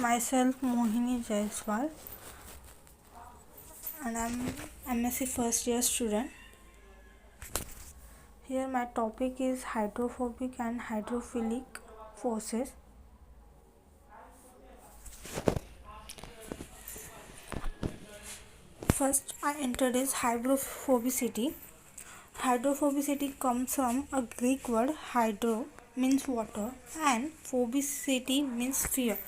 Myself Mohini Jaiswal, and I'm MSc first year student. Here my topic is hydrophobic and hydrophilic forces. First I introduce hydrophobicity. Hydrophobicity comes from a Greek word hydro means water and phobicity means fear.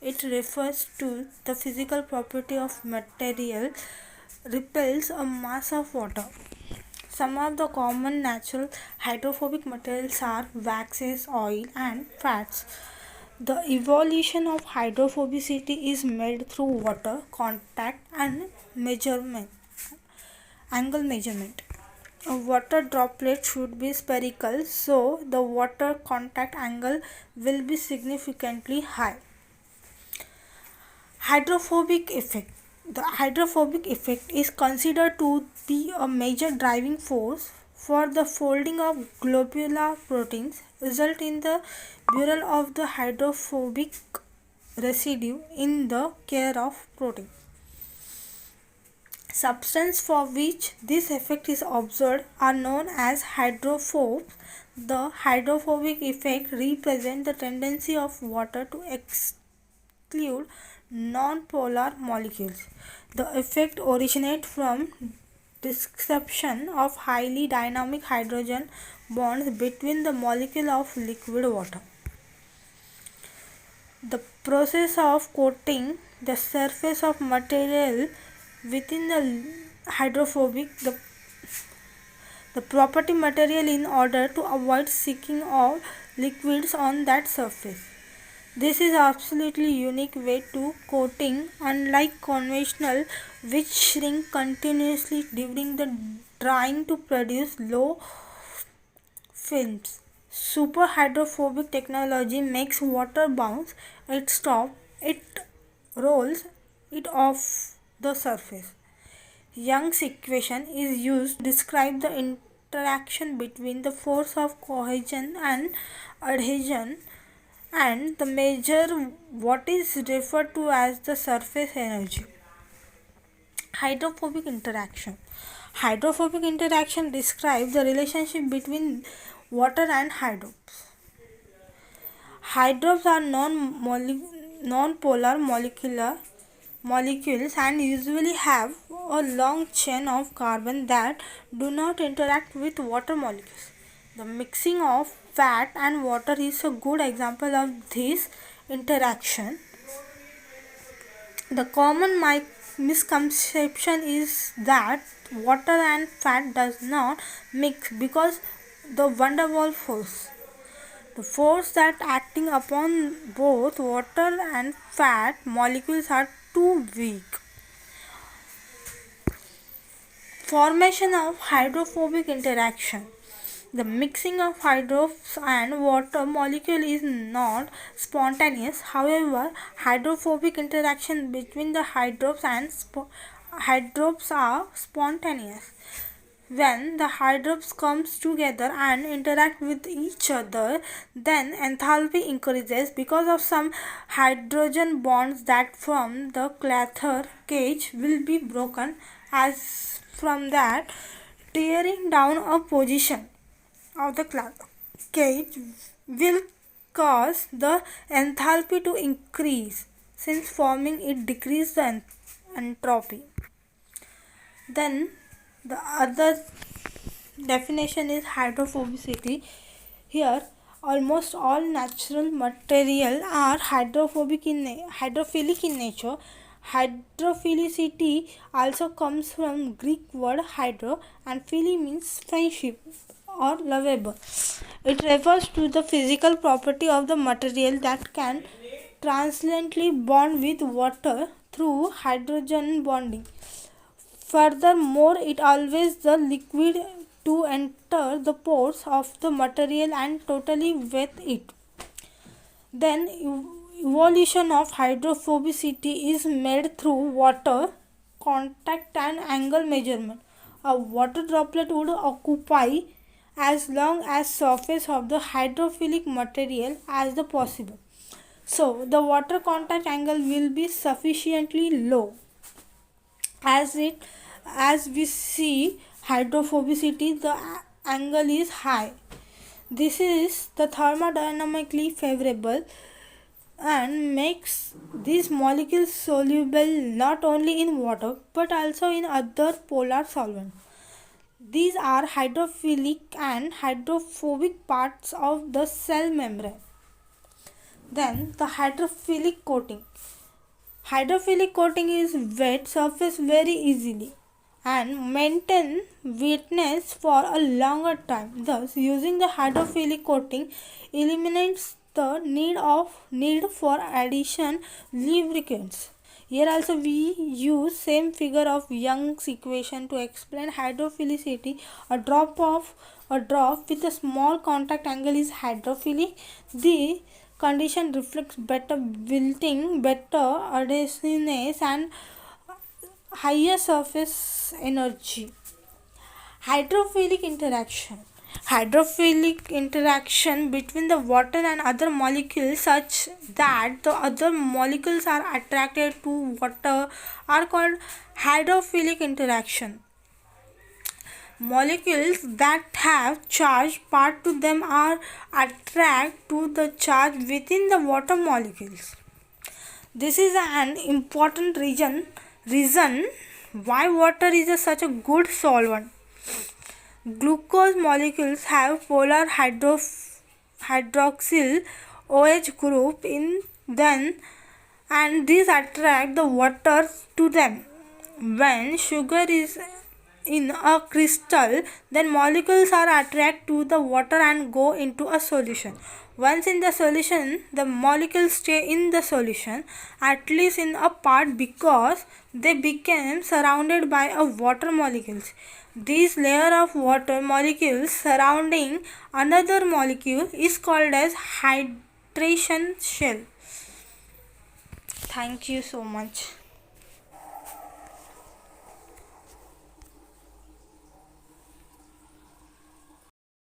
It refers to the physical property of material repels a mass of water. Some of the common natural hydrophobic materials are waxes, oil, and fats. The evolution of hydrophobicity is made through water contact and measurement, angle measurement. A water droplet should be spherical, so the water contact angle will be significantly high. Hydrophobic effect. The hydrophobic effect is considered to be a major driving force for the folding of globular proteins, result in the burial of the hydrophobic residue in the core of protein. Substances for which this effect is observed are known as hydrophobes. The hydrophobic effect represents the tendency of water to exclude non-polar molecules. The effect originates from disruption of highly dynamic hydrogen bonds between the molecule of liquid water. The process of coating the surface of material within the hydrophobic the property material in order to avoid sinking of liquids on that surface. This is absolutely unique way to coating, unlike conventional which shrink continuously during the drying to produce low films. Super hydrophobic technology makes water bounce, it stops, it rolls it off the surface. Young's equation is used to describe the interaction between the force of cohesion and adhesion and the measure what is referred to as the surface energy. Hydrophobic interaction. Hydrophobic interaction describes the relationship between water and hydropes. Hydropes are non-polar molecules and usually have a long chain of carbon that do not interact with water molecules. The mixing of fat and water is a good example of this interaction. The common misconception is that water and fat does not mix because the van der Waals force. The force that acting upon both water and fat molecules are too weak. Formation of hydrophobic interaction. The mixing of hydropes and water molecule is not spontaneous. However, hydrophobic interaction between the hydropes and hydropes are spontaneous. When the hydropes comes together and interact with each other, then enthalpy increases because of some hydrogen bonds that form the Cluther cage will be broken, as from that tearing down a position of the cage will cause the enthalpy to increase, since forming it decreases the entropy. Then the other definition is hydrophobicity. Here almost all natural material are hydrophilic in nature. Hydrophilicity also comes from Greek word hydro, and phili means friendship or lovable. It refers to the physical property of the material that can transiently bond with water through hydrogen bonding. Furthermore, it allows the liquid to enter the pores of the material and totally wet it. Then evolution of hydrophobicity is made through water contact and angle measurement. A water droplet would occupy as long as surface of the hydrophilic material as the possible. So the water contact angle will be sufficiently low. As we see hydrophobicity, the angle is high. This is the thermodynamically favorable and makes these molecules soluble not only in water but also in other polar solvents. These are hydrophilic and hydrophobic parts of the cell membrane. Then the hydrophilic coating. Hydrophilic coating is wet surface very easily and maintain wetness for a longer time. Thus, using the hydrophilic coating eliminates the need for addition lubricants. Here also we use same figure of Young's equation to explain hydrophilicity. A drop with a small contact angle is hydrophilic. The condition reflects better wilting, better adhesiveness and higher surface energy. Hydrophilic interaction. Hydrophilic interaction between the water and other molecules such that the other molecules are attracted to water are called hydrophilic interaction. Molecules that have charge part to them are attract to the charge within the water molecules. This is an important reason why water is such a good solvent. Glucose molecules have polar hydroxyl OH group in them and these attract the water to them. When sugar is in a crystal, then molecules are attracted to the water and go into a solution. Once in the solution, the molecules stay in the solution, at least in a part, because they became surrounded by a water molecules. This layer of water molecules surrounding another molecule is called as hydration shell. Thank you so much.